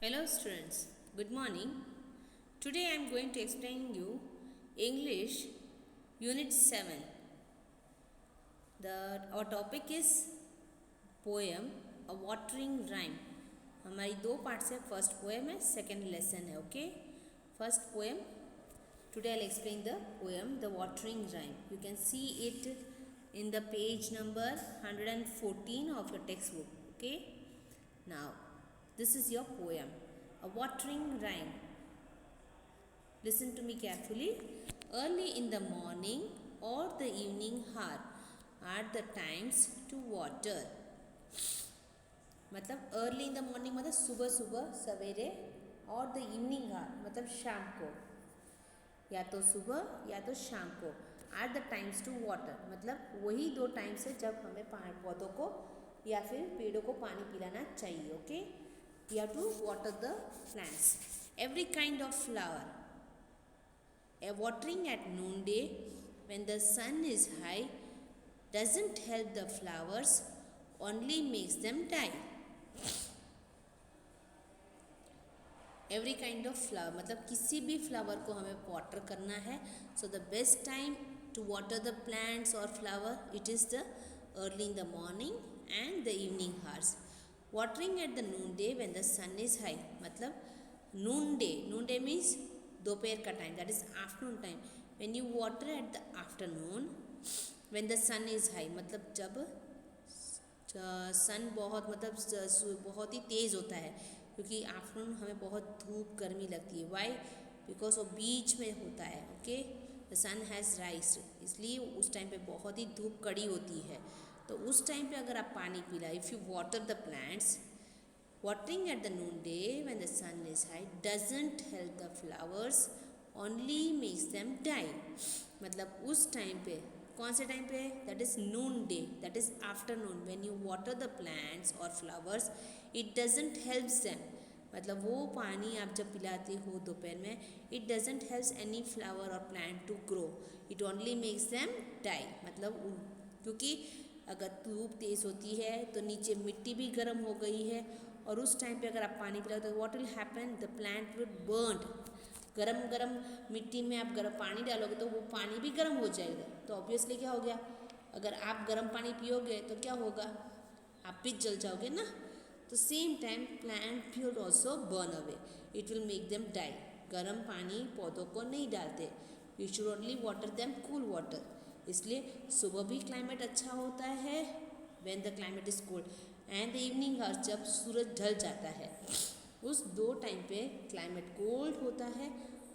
Hello students, good morning. Today I am going to explain you English Unit 7. Our topic is poem A Watering Rhyme. हमारी दो parts है, first poem है, second lesson है. Okay, first poem. Today I'll explain the poem The Watering Rhyme. You can see it in the page number 114 of your textbook. Okay, now this is your poem A Watering Rhyme. Listen to me carefully. Early in the morning or the evening hour are the times to water. मतलब early in the morning मतलब सुबह सुबह सवेरे, और the evening are मतलब शाम को, या तो सुबह या तो शाम को. Are the times to water मतलब वही दो टाइम्स है जब हमें पौधों को या फिर पेड़ों को पानी पिलाना चाहिए. Okay, we have to water the plants. Every kind of flower. A watering at noonday when the sun is high doesn't help the flowers, only makes them die. Every kind of flower मतलब किसी भी flower को हमें water करना है. So the best time to water the plants और flower it is the early in the morning and the evening hours. Watering at the noon day when the sun is high मतलब noon day means दोपहर का time, that is afternoon time. When you water at the afternoon when the sun is high मतलब जब सन बहुत ही तेज़ होता है, क्योंकि आफ्टरनून हमें बहुत धूप गर्मी लगती है. वाई? बिकॉज वो बीच में होता है. Okay, the sun has rise, इसलिए उस टाइम पे बहुत ही धूप कड़ी होती है. तो उस टाइम पे अगर आप पानी पिलाए, if you water the plants, watering at the noonday when the sun is high doesn't help the flowers, only makes them die. मतलब उस टाइम पे, कौन से टाइम पे? That is noon day, that is afternoon. When you water the plants और flowers it doesn't helps them मतलब वो पानी आप जब पिलाते हो दोपहर में, it doesn't helps any flower और plant to grow, it only makes them die. मतलब क्योंकि अगर धूप तेज़ होती है तो नीचे मिट्टी भी गर्म हो गई है, और उस टाइम पे अगर आप पानी पिलाओ तो what will happen? The plant will burn. गरम मिट्टी में आप गर्म पानी डालोगे तो वो पानी भी गर्म हो जाएगा. तो ऑब्वियसली क्या हो गया, अगर आप गर्म पानी पियोगे तो क्या होगा? आप भी जल जाओगे ना. तो same time plant will also burn away, it will make them die. गर्म पानी पौधों को नहीं डालते. You should only water them cool water. इसलिए सुबह भी क्लाइमेट अच्छा होता है when the climate is cold, and the evening hours जब सूरज ढल जाता है, उस दो टाइम पे क्लाइमेट कोल्ड होता है.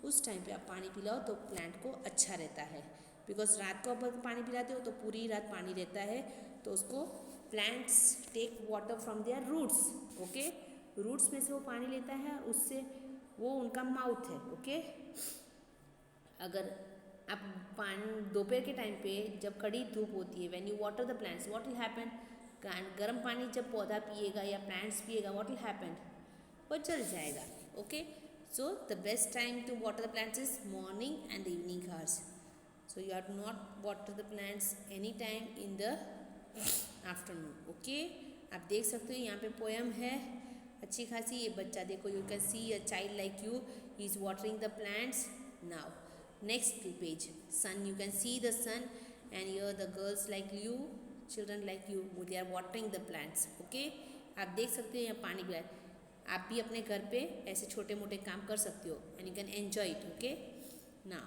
उस टाइम पे आप पानी पिलाओ तो प्लांट को अच्छा रहता है. बिकॉज रात को आप पानी पिलाते हो तो पूरी रात पानी रहता है, तो उसको plants take water from their roots. Okay, roots में से वो पानी लेता है, उससे वो उनका माउथ है. ओके, अगर आप पानी दोपहर के टाइम पे जब कड़ी धूप होती है, when you water the plants what will happen? गर्म पानी जब पौधा पिएगा या प्लांट्स पिएगा, व्हाट विल हैपन? वो जल जाएगा. Okay, so the best time to water the plants is morning and the evening hours. So you have to not water the plants any time in the afternoon. Okay, आप देख सकते हो यहाँ पे poem है अच्छी खासी. ये बच्चा देखो, you can see a child like you, he is watering the plants. Now next page, sun, you can see the sun, and here the girls like you, children like you, they are watering the plants. Okay, आप देख सकते हो यहाँ पानी पिलाए. आप भी अपने घर पे ऐसे छोटे मोटे काम कर सकते हो, and you can enjoy it. Okay, now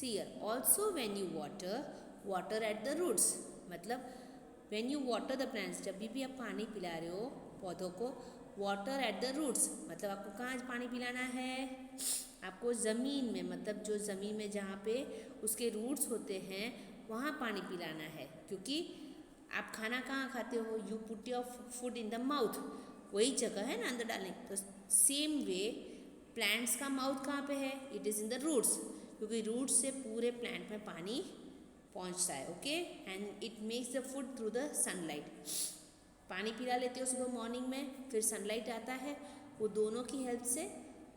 see here also when you water at the roots मतलब when you water the plants, जब भी आप पानी पिला रहे हो पौधों को, वाटर एट द रूट्स मतलब आपको कहाँ पानी पिलाना है? आपको ज़मीन में, मतलब जो ज़मीन में जहाँ पे उसके रूट्स होते हैं वहाँ पानी पिलाना है. क्योंकि आप खाना कहाँ खाते हो? You put your food in the mouth, वही जगह है ना अंदर डालने. तो सेम वे प्लांट्स का माउथ कहाँ पे है? It is in the roots, क्योंकि रूट्स से पूरे प्लांट में पानी पहुँचता है. Okay, and it makes the food through the sunlight. पानी पिला लेते हो सुबह मॉर्निंग में, फिर सनलाइट आता है, वो दोनों की हेल्प से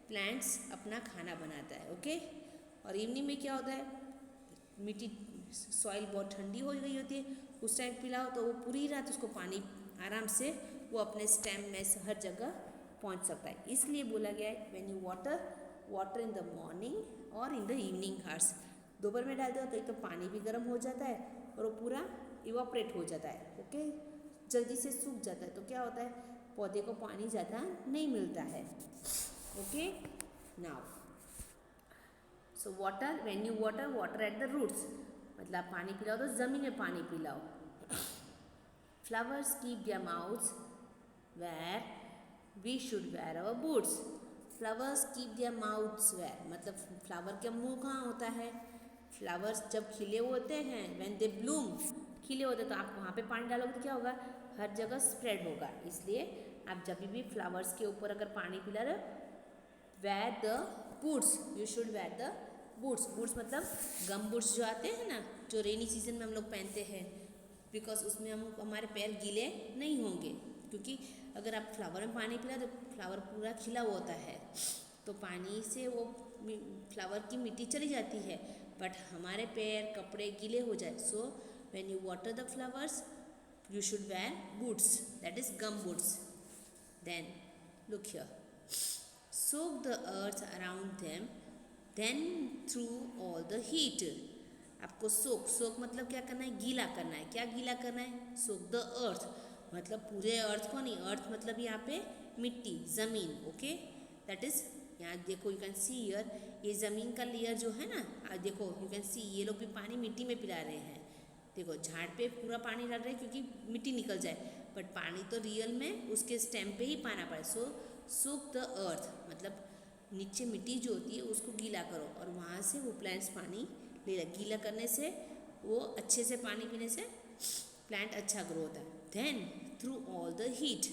प्लांट्स अपना खाना बनाता है. ओके, और इवनिंग में क्या होता है? मिट्टी सॉइल बहुत ठंडी हो गई होती है, उस टाइम पिलाओ तो वो पूरी रात उसको पानी आराम से वो अपने स्टेम में हर जगह पहुंच सकता है। इसलिए बोला गया है when you water in the morning और इन द इवनिंग हार्स। दोपहर में डाल दो तो एक तो पानी भी गर्म हो जाता है और वो पूरा इवापरेट हो जाता है, ओके, जल्दी से सूख जाता है। तो क्या होता है, पौधे को पानी ज़्यादा नहीं मिलता है, okay. Now so water, when you water at the roots, मतलब पानी पिलाओ तो ज़मीन में पानी पिलाओ। Flowers keep their mouths where we should wear our boots. Flowers keep their mouths where, मतलब फ्लावर का मुंह कहाँ होता है, फ्लावर्स जब खिले होते हैं, व्हेन दे ब्लूम, खिले होते हैं तो आप वहाँ पे पानी डालोगे तो क्या होगा, हर जगह स्प्रेड होगा। इसलिए आप जब भी फ्लावर्स के ऊपर अगर पानी पिला रहे हो, where the boots, you should wear the boots. Boots मतलब गम बूट्स जो आते हैं ना, जो रेनी सीजन में हम लोग पहनते हैं, बिकॉज उसमें हम हमारे पैर गीले नहीं होंगे, क्योंकि अगर आप फ्लावर में पानी पिला तो फ्लावर पूरा खिला हुआ होता है, तो पानी से वो फ्लावर की मिट्टी चली जाती है, बट हमारे पैर कपड़े गीले हो जाए। So when you water the flowers you should wear boots, that is gum boots. Then look here, soak the earth around them, then through all the heat. आपको सोक मतलब क्या करना है, गीला करना है। क्या गीला करना है, सोक द अर्थ, मतलब पूरे अर्थ को नहीं, अर्थ मतलब यहाँ पे मिट्टी, ज़मीन, ओके, दैट इज, यहाँ देखो यू कैन सी हियर, ये ज़मीन का लेयर जो है ना, देखो यू कैन सी, ये लोग भी पानी मिट्टी में पिला रहे हैं। देखो झाड़ पे पूरा पानी डाल रहे हैं क्योंकि मिट्टी निकल जाए, बट पानी तो रियल में उसके स्टेम पे ही पाना पड़े। सो सूक द अर्थ मतलब नीचे मिट्टी जो होती है उसको गीला करो और वहाँ से वो प्लांट्स पानी ले ले। गीला करने से वो अच्छे से पानी पीने से प्लांट अच्छा ग्रो होता है। Then through all the heat,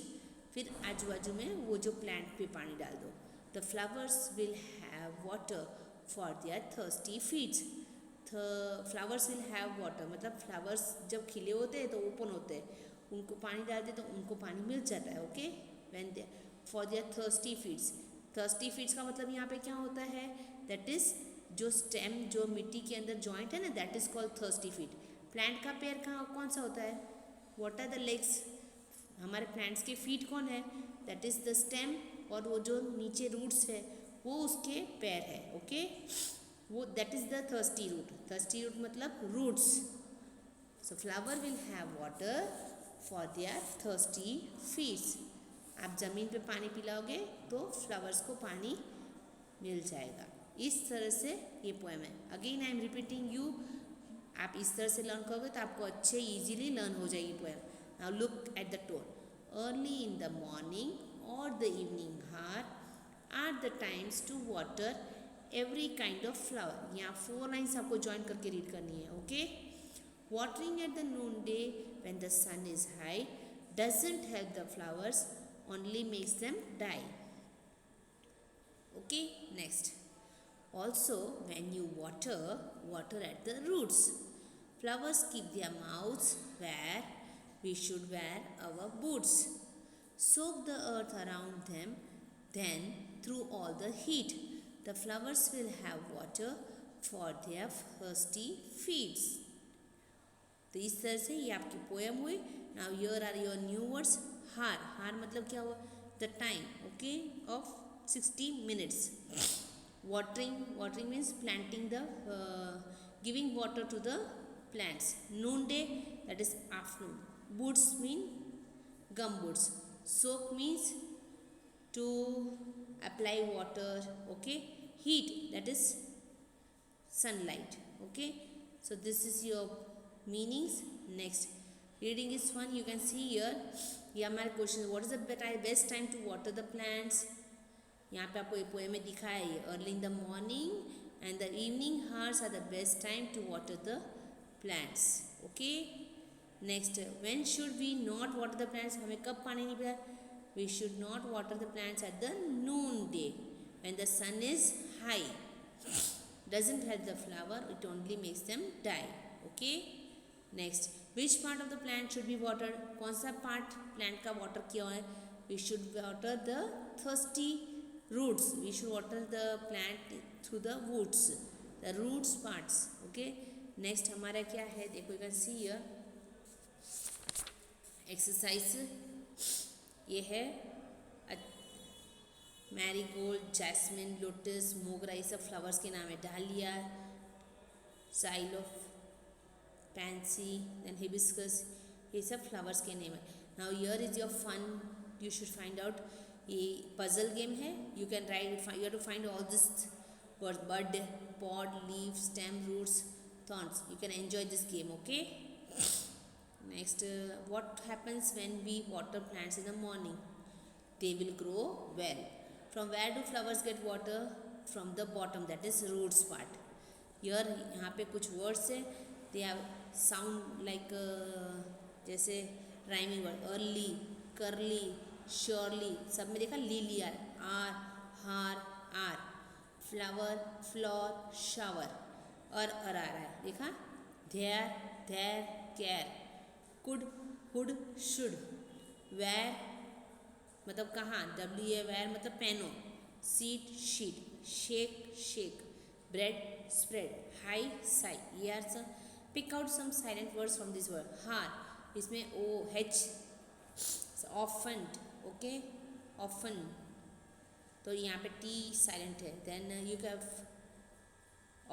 फिर आजू बाजू में वो जो प्लांट पे पानी डाल दो। The flowers will have water for their thirsty feets. Flowers will have water मतलब फ्लावर्स जब खिले होते हैं तो ओपन होते हैं, उनको पानी डालते तो उनको पानी मिल जाता है, okay. When they for their thirsty feets, thirsty feets का मतलब यहाँ पे क्या होता है, दैट इज जो स्टेम जो मिट्टी के अंदर जॉइंट है ना, that is called thirsty feet. Plant का पैर कहाँ कौन सा होता है, व्हाट आर द लेग्स, हमारे प्लांट्स के फीट कौन है, दैट इज द स्टेम, और वो जो नीचे रूट्स है वो उसके पैर है, ओके। वो that is the thirsty root, thirsty root मतलब roots. So flower will have water for their thirsty feets. आप ज़मीन पे पानी पिलाओगे तो फ्लावर्स को पानी मिल जाएगा। इस तरह से ये पोएम है। Again I am repeating you, आप इस तरह से लर्न करोगे तो आपको अच्छे इजीली लर्न हो जाएगी poem. Now look at the tone, early in the morning और the evening hour are the times to water every kind of flower. यहाँ 4 लाइन्स आपको ज्वाइन करके रीड करनी है, okay. Watering at the noon day when the sun is high doesn't help the flowers, only makes them die, okay. Next, also when you water at the roots, flowers keep their mouths where we should wear our boots, soak the earth around them, then through all the heat the flowers will have water for their thirsty feet. तो इस तरह से ये आपकी poem हुई। Now here are your new words. Hour, hour मतलब क्या हुआ, the time, okay, of 60 minutes. Watering means planting the giving water to the plants. Noonday, that is afternoon. Boots mean gum boots. Soak means to apply water, okay. Heat, that is sunlight, okay. So this is your meanings. Next, reading is fun. You can see here, ये हमारे question, what is the best time to water the plants. यहाँ पे आपको एक poem में दिखाया है, early in the morning and the evening hours are the best time to water the plants, okay. Next, when should we not water the plants, हमें कब पानी नहीं पिला, we should not water the plants at the noon day when the sun is high, doesn't help the flower, it only makes them die, okay. Next, which part of the plant should be watered, कौन सा part plant का water किया है, we should water the thirsty roots, we should water the plant through the roots, the roots parts, okay. Next हमारा क्या है, देखो you can see here exercise, ये है मैरीगोल्ड, जैस्मिन, लोटस, मोगरा, ये सब फ्लावर्स के नाम है. डालिया, साइलोफ, पैंसी, देन हिबिस्कस, ये सब फ्लावर्स के नेम है. Now here is your fun, you should find out. ये पजल गेम है. You can write, you have to find all this words: bud, pod, leave, stem, roots, thorns. You can enjoy this game. Okay, next, what happens when we water plants in the morning? They will grow well. From where do flowers get water? From the bottom, that is roots part. Here यहाँ पे कुछ words है. They have sound like जैसे rhyming word: early, curly, surely. सब में देखा ली our, hour, our. Flower, floor, shower, और आ रहा है. देखा there, there, care. Could, hood, should. Where मतलब कहाँ, WA वेयर मतलब पेनो. Seat, sheet. Shake, shake. Bread, spread. High, sigh. ये are some. Pick out some silent words from this word. Hour, इसमें OH. ऑफन, ओके, ऑफन, तो यहाँ पे T silent है. देन यू कैव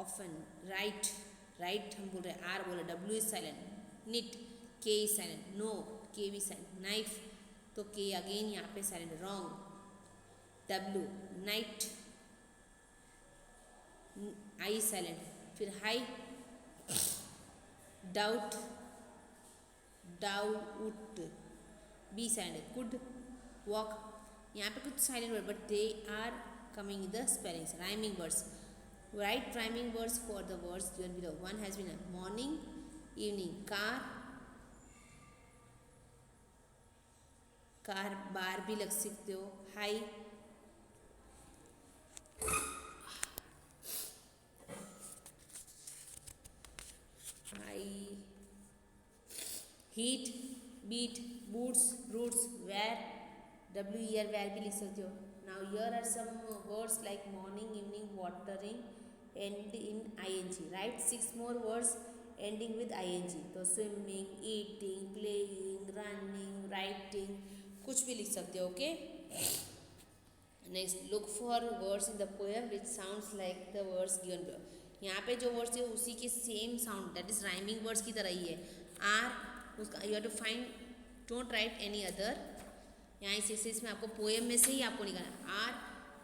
ऑफन. राइट, राइट हम बोल रहे हैं, R बोल रहे, W is silent. Knit, K is silent. Know, K भी साइलेंट. नाइफ, तो K अगेन यहाँ पे silent. Wrong, W. Knight, I silent. फिर high, doubt, doubt, B silent. Could, walk. यहाँ पे कुछ silent word but they are coming in the spellings. Rhyming words. Write rhyming words for the words given below. One has been a morning, evening. Car, car, bar भी लग सकते हो. High, high. Heat, beat, boots, roots. Where, WER where भी लिख सकते हो. Now here are some words like morning, evening, watering, end in ing. Write 6 more words ending with ing. तो swimming, eating, playing, running, writing, कुछ भी लिख सकते हो. Okay, next, look for words in the poem which sounds like the words given below. यहाँ पे जो words है उसी के same sound, that is rhyming words की तरह ही है. आर उसका you have to find, don't write any other. यहाँ इस एक्सरसाइज में आपको पोएम में से ही आपको निकालना. आर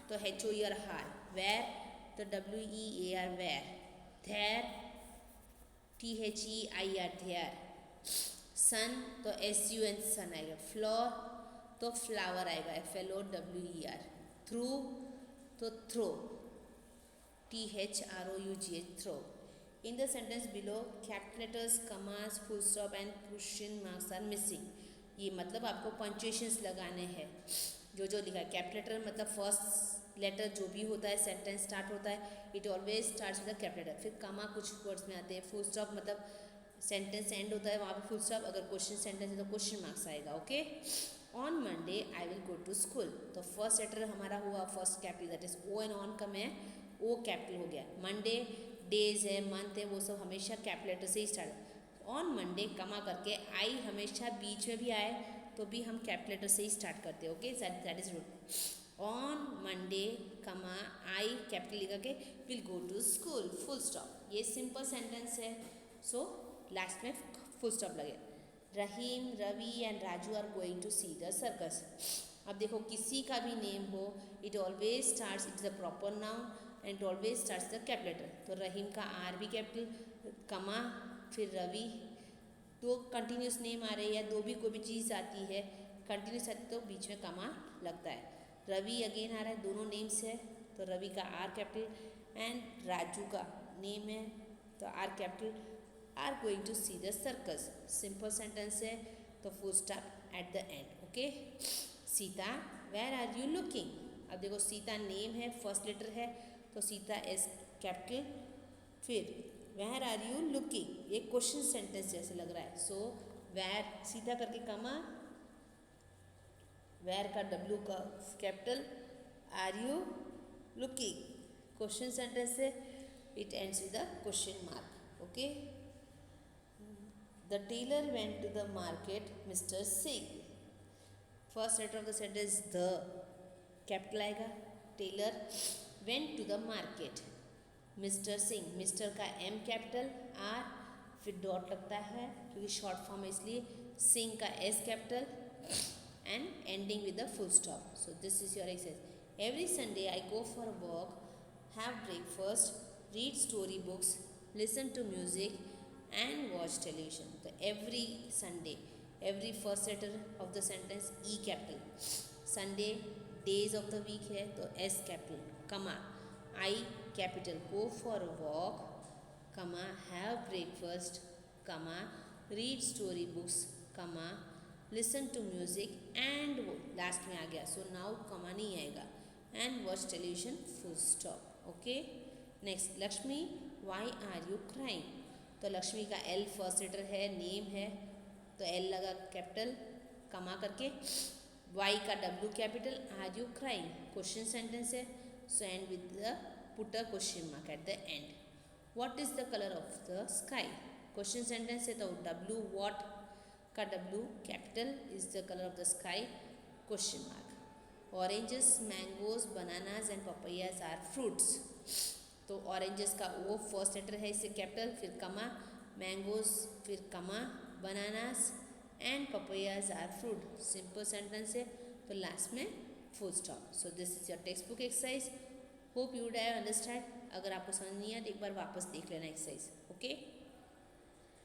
तो HOER हार. वेयर तो WEAR वेयर. धेर THEIR धेर. सन तो SUN सन आएगा. फ्लोर तो फ्लावर आएगा, FLOWER. थ्रू तो throw, THROUGH throw. In the sentence below, capital letters, commas, full stop and question marks are missing. ये मतलब आपको पंक्चुएशंस लगाने हैं. जो लिखा है कैपिटल लेटर मतलब फर्स्ट लेटर जो भी होता है सेंटेंस स्टार्ट होता है, it always starts with the capital letter. फिर कमा कुछ वर्ड्स में आते हैं. फुल स्टॉप मतलब सेंटेंस एंड होता है वहाँ पे फुल स्टॉप. अगर क्वेश्चन सेंटेंस है तो क्वेश्चन मार्क्स आएगा. Okay, on Monday I will go to school. तो फर्स्ट लेटर हमारा हुआ first capital, that is O and on का में O कैपिटल हो गया. मंडे डेज है, मंथ है, वो सब हमेशा कैपिटल लेटर से ही स्टार्ट. ऑन मंडे कमा करके आई हमेशा बीच में भी आए तो भी हम कैपिटल लेटर से ही स्टार्ट करते हैं. Okay, that is rule. On Monday comma I capital लिखा के will go to school, full stop. ये सिंपल सेंटेंस है, सो लास्ट में फुल स्टॉप लगे. Rahim, Ravi and Raju are going to see the circus. अब देखो किसी का भी नेम हो, it always starts, it is a proper noun and it always starts the capital letter. तो रहीम का R भी कैपिटल, कमा, फिर रवि. दो कंटिन्यूस नेम आ रहे हैं या दो भी कोई भी चीज़ आती है कंटिन्यूस आती तो बीच में कमा लगता है. रवि अगेन आ रहा है, दोनों नेम्स है तो रवि का R कैपिटल एंड राजू का नेम है तो R capital. Are going to see the circus, simple sentence है तो full stop at the end. Okay, Sita, where are you looking. अब देखो सीता नेम है, फर्स्ट लेटर है तो सीता एस कैपिटल. फिर वेयर आर यू लुकिंग, ये क्वेश्चन सेंटेंस जैसे लग रहा है. सो वेयर सीधा करके कमा, वेयर का W का capital, are you looking question sentence है, it ends with the question mark. Okay, the tailor went to the market, mister Singh. First letter of the sentence the, capital आएगा। Tailor went to the market. Mister Singh, mister का M capital, R फिर dot लगता है क्योंकि short form है इसलिए, सिंह का S capital and ending with the full stop. So this is your exercise. Every Sunday I go for a walk, have breakfast, read story books, listen to music and watch television. तो every Sunday, every first letter of the sentence E capital, Sunday days of the week है तो S capital, comma I capital, go for a walk, comma have breakfast, comma read story books, comma listen to music and वो last में आ गया। So now comma नहीं आएगा, and watch television full stop. Okay next, Lakshmi why are you crying. तो लक्ष्मी का L first letter है, name है तो एल लगा कैपिटल कमा करके, वाई का W capital, are you crying question sentence है, so end with the put a question mark at the end. What is the colour of the sky, question sentence है तो W, what का W capital is the colour of the sky question mark. Oranges, mangoes, bananas and papayas are fruits. तो oranges का वो first letter है इसे capital, फिर कमा, मैंगोज फिर comma, bananas and papayas are fruit, simple sentence है तो लास्ट में full stop. So this is your text book exercise, hope you would have understand. अगर आपको समझ नहीं आया तो एक बार वापस देख लेना एक्सरसाइज। ओके।